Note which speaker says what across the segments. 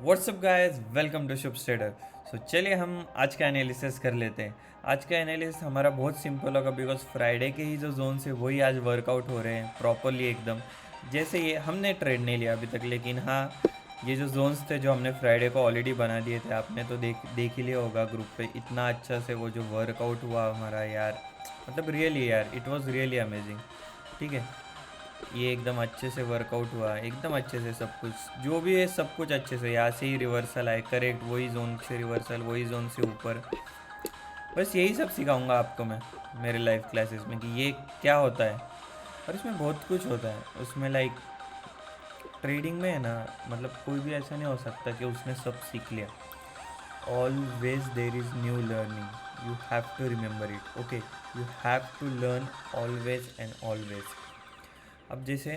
Speaker 1: WhatsApp guys, welcome to Shubh trader. So चलिए हम आज का एनालिसिस कर लेते हैं। आज का एनालिसिस हमारा बहुत सिंपल होगा बिकॉज फ्राइडे के ही जो जोन्स है वही आज वर्कआउट हो रहे हैं प्रॉपरली एकदम। जैसे ये हमने ट्रेड नहीं लिया अभी तक, लेकिन हाँ, ये जो जोन्स थे जो हमने फ्राइडे को ऑलरेडी बना दिए थे, आपने तो देख ही लिया होगा ग्रुप पे। इतना अच्छा से वो जो वर्कआउट हुआ हमारा यार, मतलब रियली यार, इट वॉज रियली अमेजिंग। ठीक है, ये एकदम अच्छे से वर्कआउट हुआ, एकदम अच्छे से सब कुछ जो भी है सब कुछ अच्छे से। यहाँ से ही रिवर्सल आए करेक्ट, वही जोन से रिवर्सल, वही जोन से ऊपर। बस यही सब सिखाऊंगा आपको मैं मेरे लाइव क्लासेस में कि ये क्या होता है। और इसमें बहुत कुछ होता है उसमें, लाइक ट्रेडिंग में है ना, मतलब कोई भी ऐसा नहीं हो सकता कि उसने सब सीख लिया। Always there is new learning, you have to remember it. Okay, you have to learn always and always. अब जैसे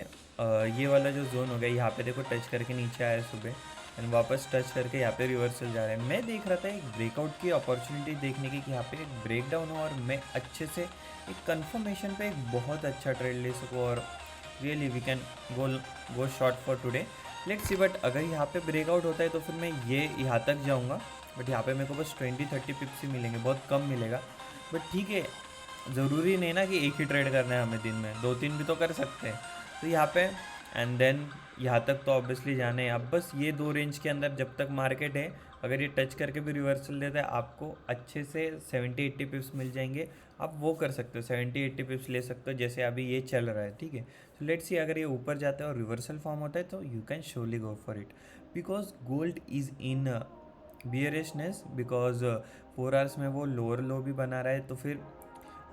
Speaker 1: ये वाला जो जोन हो गया, यहाँ पे देखो टच करके नीचे आया सुबह एंड वापस टच करके यहाँ पे रिवर्सल जा रहा है। मैं देख रहा था एक ब्रेकआउट की अपॉर्चुनिटी देखने की कि यहाँ पे एक ब्रेक डाउन हो और मैं अच्छे से एक कंफर्मेशन पे एक बहुत अच्छा ट्रेड ले सकूँ और really we can go short for today. Let's see. But अगर यहाँ पे ब्रेकआउट होता है तो फिर मैं ये यहाँ तक जाऊँगा, बट यहाँ पे मेरे को बस 20-30 पिप्स ही मिलेंगे, बहुत कम मिलेगा। बट ठीक है, ज़रूरी नहीं ना कि एक ही ट्रेड करना है हमें, दिन में 2-3 भी तो कर सकते हैं। तो यहाँ पे एंड देन यहाँ तक तो ऑब्वियसली जाने हैं। अब बस ये दो रेंज के अंदर जब तक मार्केट है, अगर ये टच करके भी रिवर्सल देता है आपको अच्छे से 70-80 पिप्स मिल जाएंगे। आप वो कर सकते हो, 70-80 पिप्स ले सकते हो जैसे अभी ये चल रहा है। ठीक है, तो लेट्स सी, अगर ये ऊपर जाता है और रिवर्सल फॉर्म होता है तो you can surely go for it because gold is in bearishness. Because 4 hours में वो लोअर लो भी बना रहा है, तो फिर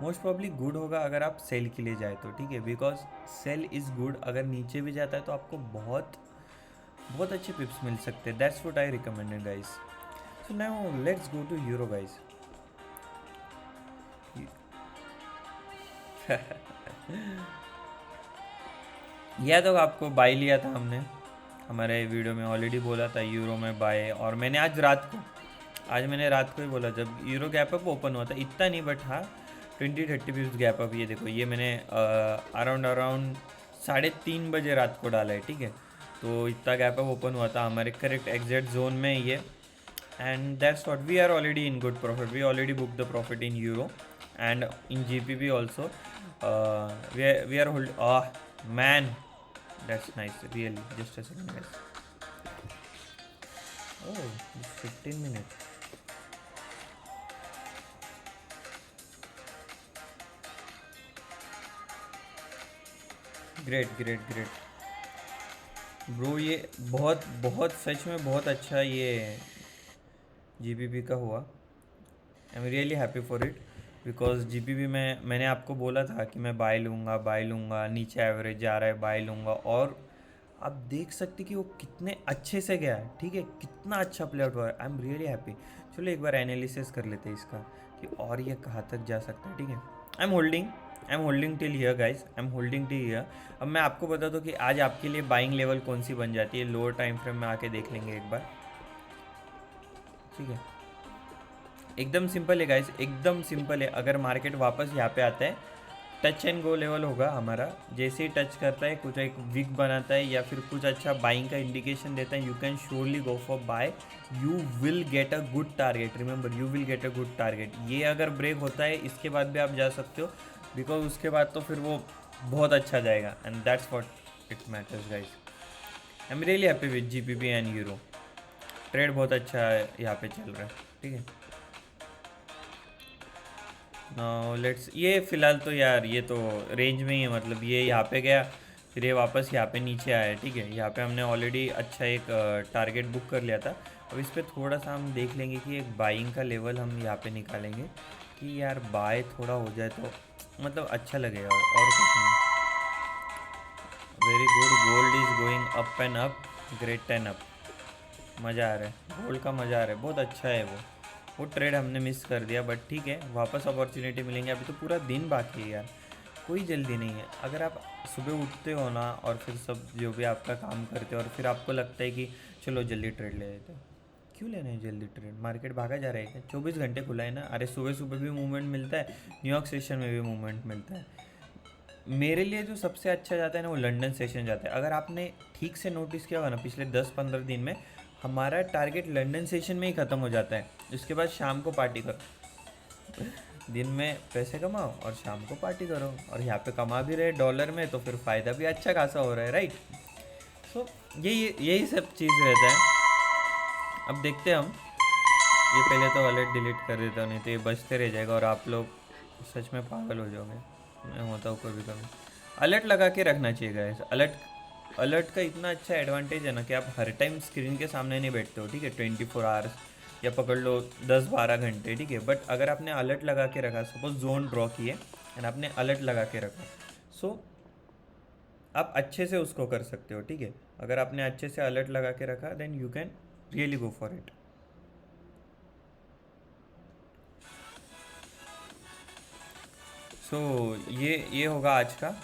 Speaker 1: मोस्ट प्रॉब्ली गुड होगा अगर आप सेल के लिए जाए तो। ठीक है, बिकॉज सेल इज़ गुड। अगर नीचे भी जाता है तो आपको बहुत बहुत अच्छे पिप्स मिल सकते हैं। That's what I recommended guys. So now let's go to euro guys. यह तो आपको बाय लिया था हमने, हमारे वीडियो में ऑलरेडी बोला था यूरो में बाय। और मैंने मैंने रात को ही बोला जब यूरो गैप अप ओपन हुआ था, इतना नहीं बट हाँ 20-30 पिप्स गैप अप। ये देखो, ये मैंने अराउंड 3:30 बजे रात को डाला है। ठीक है, तो इतना गैप अप ओपन हुआ था हमारे करेक्ट एग्जैक्ट जोन में ये। And that's what we are already in good profit, we already book the profit in euro and in GBP also. We are hold man, that's nice, really. Just a second, guys. Oh, it's 15 minutes. Great great great bro, ये बहुत बहुत सच में बहुत अच्छा ये GBP का हुआ। I am really happy for it because GBP में मैंने आपको बोला था कि मैं बाय लूँगा, नीचे एवरेज जा रहा है बाय लूँगा। और आप देख सकते कि वो कितने अच्छे से गया है। ठीक है, कितना अच्छा प्ले आउट हुआ है। I am really happy. चलो एक बार एनालिसिस कर लेते हैं इसका कि और ये कहाँ तक जा सकता है। ठीक है, I am holding till here guys, I am holding till here. अब मैं आपको बता दूँ कि आज आपके लिए बाइंग लेवल कौन सी बन जाती है। लोअर टाइम फ्रेम में आके देख लेंगे एक बार। ठीक है, एकदम सिंपल है गाइस, एकदम सिंपल है। अगर मार्केट वापस यहाँ पे आता है, टच एंड गो लेवल होगा हमारा। जैसे ही टच करता है, कुछ एक विक बनाता है या फिर कुछ अच्छा बाइंग का इंडिकेशन देता है, you can surely go for buy. You will get a good target, remember you will get a good target. ये अगर ब्रेक होता है इसके बाद भी आप जा सकते हो, बिकॉज उसके बाद तो फिर वो बहुत अच्छा जाएगा and that's what it matters guys. I am really happy with GPP and euro. Trade बहुत अच्छा है यहाँ पे चल रहा है। ठीक है, नाउ लेट्स, ये फ़िलहाल तो यार ये तो रेंज में ही है, मतलब ये यहाँ पे गया फिर ये वापस यहाँ पे नीचे आया। ठीक है, यहाँ पे हमने ऑलरेडी अच्छा एक टारगेट बुक कर लिया था। अब इस पर थोड़ा सा हम देख लेंगे कि एक बाइंग का लेवल हम यहाँ पे निकालेंगे कि यार बाय थोड़ा हो जाए तो मतलब अच्छा लगेगा, और कुछ नहीं। Very good, gold is going up and up, great 10 up. मज़ा आ रहा है, गोल्ड का मज़ा आ रहा है, बहुत अच्छा है वो ट्रेड हमने मिस कर दिया। बट ठीक है, वापस अपॉर्चुनिटी मिलेंगे। अभी तो पूरा दिन बाकी है यार, कोई जल्दी नहीं है। अगर आप सुबह उठते हो ना और फिर सब जो भी आपका काम करते हो और फिर आपको लगता है कि चलो जल्दी ट्रेड ले लेते हो, क्यों लेना है जल्दी ट्रेड? मार्केट भागा जा रहा है क्या? 24 घंटे खुला है ना। अरे सुबह सुबह भी मूवमेंट मिलता है, न्यूयॉर्क सेशन में भी मूवमेंट मिलता है। मेरे लिए जो सबसे अच्छा जाता है ना वो लंदन सेशन जाता है। अगर आपने ठीक से नोटिस किया होगा ना पिछले 10-15 दिन में, हमारा टारगेट लंदन सेशन में ही ख़त्म हो जाता है, उसके बाद शाम को पार्टी करो। दिन में पैसे कमाओ और शाम को पार्टी करो, और यहाँ पे कमा भी रहे डॉलर में तो फिर फ़ायदा भी अच्छा खासा हो रहा है, राइट। सो यही सब चीज़ रहता है। अब देखते हैं हम, ये पहले तो अलर्ट डिलीट कर देता हूँ, नहीं तो ये बजते रह जाएगा और आप लोग सच में पागल हो जाओगे। मैं होता हूँ कभी कभी। अलर्ट लगा के रखना चाहिए गाइस। अलर्ट का इतना अच्छा एडवांटेज है ना कि आप हर टाइम स्क्रीन के सामने नहीं बैठते हो, ठीक है, 24 आवर्स या पकड़ लो 10-12 घंटे, ठीक है। बट अगर आपने अलर्ट लगा के रखा, सपोज जोन ड्रॉ किए एंड आपने अलर्ट लगा के रखा, सो आप अच्छे से उसको कर सकते हो, ठीक है। अगर आपने अच्छे से अलर्ट लगा के रखा then you can really go for it. So ये होगा आज का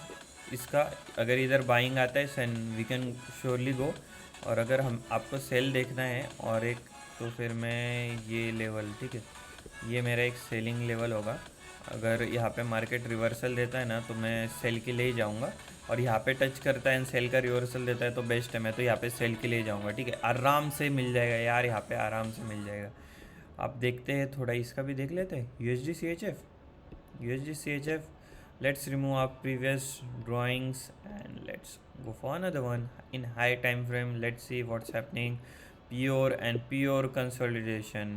Speaker 1: इसका। अगर इधर बाइंग आता है सैन वी कैन श्योरली गो, और अगर हम आपको सेल देखना है और एक, तो फिर मैं ये लेवल, ठीक है, ये मेरा एक सेलिंग लेवल होगा। अगर यहाँ पे मार्केट रिवर्सल देता है ना तो मैं सेल के लिए ही जाऊँगा, और यहाँ पे टच करता है एंड सेल का रिवर्सल देता है तो बेस्ट है, मैं तो यहाँ पे सेल के लिए जाऊँगा, ठीक है। आराम से मिल जाएगा यार, यहाँ पे आराम से मिल जाएगा। आप देखते हैं थोड़ा इसका भी देख लेते हैं, USD CHF। Let's remove our previous drawings and let's go for another one in high time frame. Let's see what's happening. Pure consolidation।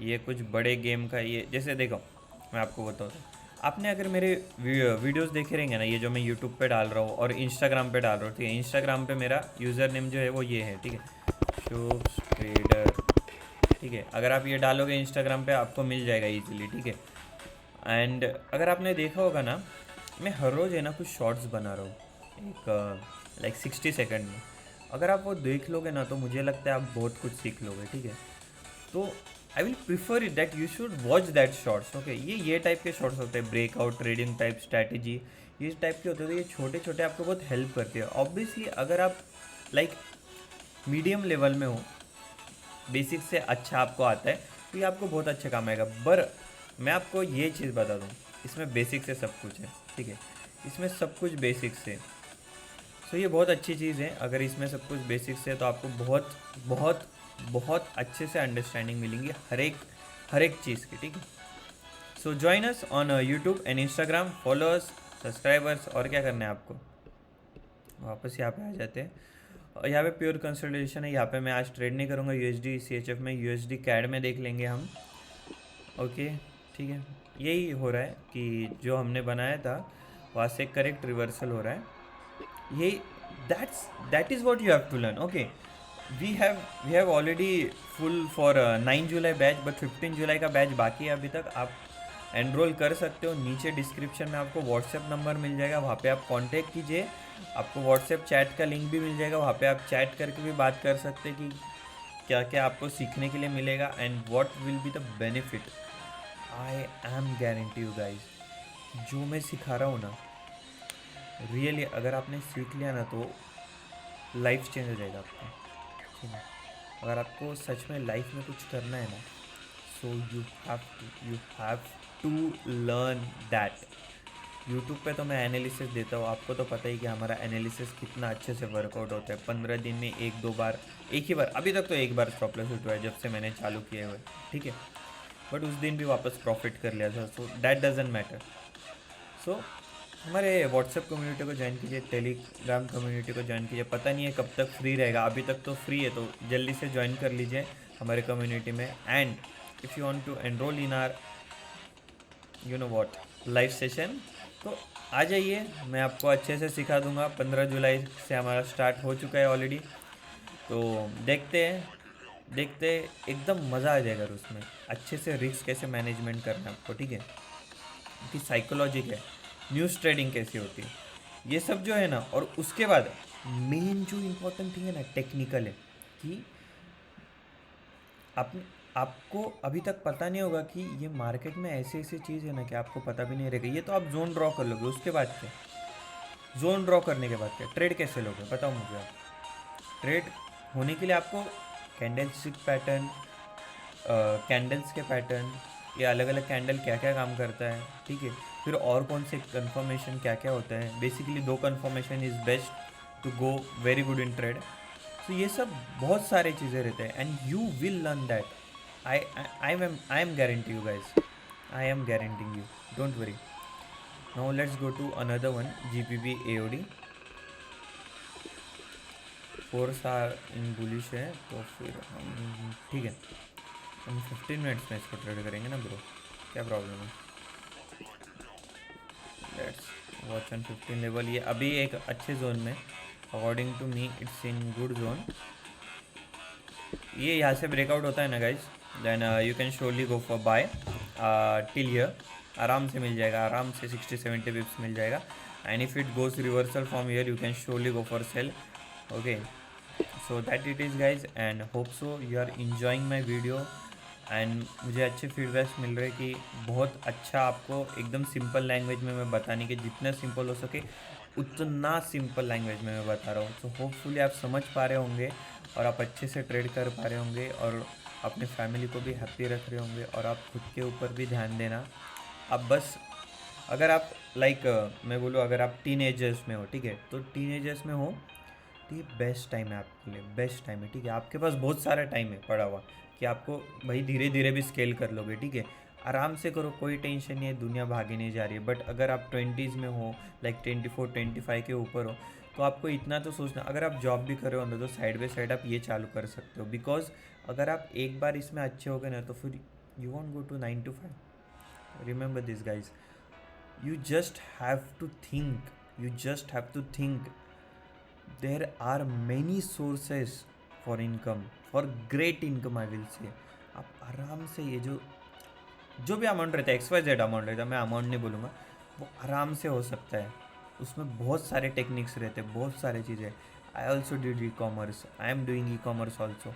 Speaker 1: ये कुछ बड़े गेम का, ये जैसे देखो मैं आपको बताता हूँ, आपने अगर मेरे वीडियोस देखे रहेंगे ना, ये जो मैं यूट्यूब पे डाल रहा हूँ और इंस्टाग्राम पे डाल रहा हूँ, ठीक है। इंस्टाग्राम पे मेरा यूज़र नेम जो है वो ये है, ठीक है, शुभ ट्रेडर, ठीक है। अगर आप ये डालोगे इंस्टाग्राम पे आपको मिल जाएगा इजीली, ठीक है। एंड अगर आपने देखा होगा ना, मैं हर रोज़ है ना कुछ शॉर्ट्स बना रहा हूँ एक लाइक 60 सेकंड में। अगर आप वो देख लोगे ना तो मुझे लगता है आप बहुत कुछ सीख लोगे, ठीक है। तो I will prefer it that you should watch that shorts, okay. ये टाइप के शॉर्ट्स होते हैं, ब्रेकआउट ट्रेडिंग टाइप स्ट्रैटेजी, ये टाइप के होते हैं। ये छोटे छोटे आपको बहुत हेल्प करते हैं। ऑब्वियसली अगर आप लाइक मीडियम लेवल में हो, बेसिक से अच्छा आपको आता है, तो ये आपको बहुत अच्छा काम आएगा। पर मैं आपको ये चीज़ बता दूँ, इसमें बेसिक से सब कुछ है, ठीक है। इसमें सब कुछ बेसिक से, सो ये बहुत अच्छी चीज़ है। अगर इसमें सब कुछ बेसिक से है तो आपको बहुत बहुत बहुत अच्छे से अंडरस्टैंडिंग मिलेंगी हर एक चीज़ की, ठीक है। सो join us on YouTube and Instagram, followers, subscribers, और क्या करना है आपको। वापस यहाँ पे आ जाते हैं, और यहाँ पे प्योर कंसल्टेशन है। यहाँ पे मैं आज ट्रेड नहीं करूँगा USD CHF में, USD CAD में देख लेंगे हम, ओके, ठीक है। यही हो रहा है कि जो हमने बनाया था वहाँ से करेक्ट रिवर्सल हो रहा है। यही that is what you have to learn, okay. We have already full for 9 जुलाई बैच, बट 15 जुलाई का बैच बाकी है अभी तक। आप एनरोल कर सकते हो, नीचे डिस्क्रिप्शन में आपको व्हाट्सएप नंबर मिल जाएगा, वहाँ पे आप कांटेक्ट कीजिए। आपको व्हाट्सएप चैट का लिंक भी मिल जाएगा, वहाँ पे आप चैट करके भी बात कर सकते हैं कि क्या क्या आपको सीखने के लिए मिलेगा and what will be the benefit. I am guarantee you guys, जो मैं सिखा रहा हूँ ना, रियली अगर आपने सीख लिया ना तो लाइफ चेंज हो जाएगा आपका, ठीक है। अगर आपको सच में लाइफ में कुछ करना है ना, so you have to learn that. YouTube पे तो मैं एनालिसिस देता हूँ, आपको तो पता ही कि हमारा एनालिसिस कितना अच्छे से वर्कआउट होता है। 15 दिन में 1-2 बार, एक ही बार, अभी तक तो एक बार स्टॉप लॉस हुआ है जब से मैंने चालू किया हुआ है, ठीक है। बट उस दिन भी वापस प्रॉफिट कर लिया था, सो दैट डजेंट मैटर। सो हमारे व्हाट्सएप कम्युनिटी को ज्वाइन कीजिए, टेलीग्राम कम्युनिटी को ज्वाइन कीजिए। पता नहीं है कब तक फ्री रहेगा, अभी तक तो फ्री है, तो जल्दी से ज्वाइन कर लीजिए हमारे कम्युनिटी में। And if you want to enrol in are you know what live session, तो आ जाइए, मैं आपको अच्छे से सिखा दूंगा। 15 जुलाई से हमारा स्टार्ट हो चुका है ऑलरेडी, तो देखते एकदम मज़ा आ जाएगा उसमें। अच्छे से रिस्क कैसे मैनेजमेंट करना है आपको, ठीक है, कि साइकोलॉजी क्या है, न्यूज़ ट्रेडिंग कैसी होती है, ये सब जो है ना। और उसके बाद मेन जो इम्पोर्टेंट थिंग है ना, टेक्निकल है, कि आपको अभी तक पता नहीं होगा कि ये मार्केट में ऐसी ऐसी चीज़ है ना कि आपको पता भी नहीं रहेगा। ये तो आप जोन ड्रॉ कर लोगे, उसके बाद क्या, जोन ड्रॉ करने के बाद क्या, ट्रेड कैसे लोगे बताओ मुझे आप। ट्रेड होने के लिए आपको कैंडल स्टिक पैटर्न, कैंडल्स के पैटर्न, ये अलग अलग कैंडल क्या क्या काम करता है, ठीक है। फिर और कौन से कन्फर्मेशन क्या क्या होता है। Basically 2 confirmation is best to go very good in trade. So ये सब बहुत सारे चीज़ें रहते हैं and you will learn that. I am guarantee you guys. I am guaranteeing you. Don't worry. Now let's go to another one, GPP AOD. Force are in bullish है तो फिर हम ठीक है, हम 15 मिनट्स में इसको ट्रेड करेंगे ना ब्रो, क्या प्रॉब्लम है. Let's watch on 15 level. ये अभी एक अच्छे जोन में, according to me it's in good zone. ये यहाँ से ब्रेकआउट होता है ना guys, then you can surely go for buy till here. आराम से मिल जाएगा, आराम से 60-70 पिप्स मिल जाएगा. And if it goes reversal from here you can surely go for sell. Okay, so that it is guys and hope so you are enjoying my video. एंड मुझे अच्छे फीडबैक्स मिल रहे कि बहुत अच्छा आपको एकदम सिंपल लैंग्वेज में मैं बताने के, जितना सिंपल हो सके उतना सिंपल लैंग्वेज में मैं बता रहा हूँ. सो होपफुली आप समझ पा रहे होंगे और आप अच्छे से ट्रेड कर पा रहे होंगे और अपने फैमिली को भी हैप्पी रख रहे होंगे और आप खुद के ऊपर भी ध्यान देना. आप बस अगर आप मैं बोलूँ अगर आप टीनेजर्स में हो, ठीक है, तो टीनेजर्स में हो तो ये बेस्ट टाइम है आपके लिए, बेस्ट टाइम है. ठीक है, आपके पास बहुत सारा टाइम है पड़ा हुआ कि आपको भाई धीरे धीरे भी स्केल कर लोगे. ठीक है, आराम से करो, कोई टेंशन नहीं है, दुनिया भागे नहीं जा रही है. बट अगर आप 20s में हो, लाइक 24-25 के ऊपर हो, तो आपको इतना तो सोचना, अगर आप जॉब भी कर रहे हो ना तो साइड बाय साइड आप ये चालू कर सकते हो. बिकॉज अगर आप एक बार इसमें अच्छे हो गए ना तो फिर you won't go to 9 to 5. Remember this guys, you just have to think there are many sources for income, for great income I will say. आप आराम से ये जो भी अमाउंट रहता है, XYZ अमाउंट रहता है, मैं अमाउंट नहीं बोलूँगा, वो आराम से हो सकता है. उसमें बहुत सारे टेक्निक्स रहते हैं, बहुत सारी चीज़ें. I also did e commerce, I am doing e commerce also.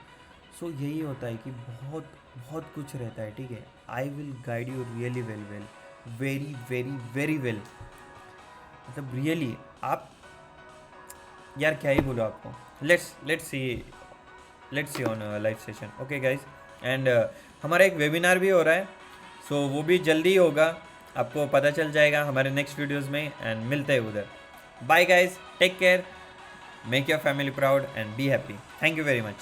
Speaker 1: So यही होता है कि बहुत बहुत कुछ रहता है. ठीक है, I will guide you really well, very very very well. मतलब रियली आप, यार क्या ही बोलो आपको. Let's see on live session. Okay guys, and हमारा एक वेबिनार भी हो रहा है, सो वो भी जल्दी ही होगा, आपको पता चल जाएगा हमारे नेक्स्ट वीडियोस में. एंड मिलते हैं उधर. Bye guys, take care, make your family proud and be happy. Thank you very much.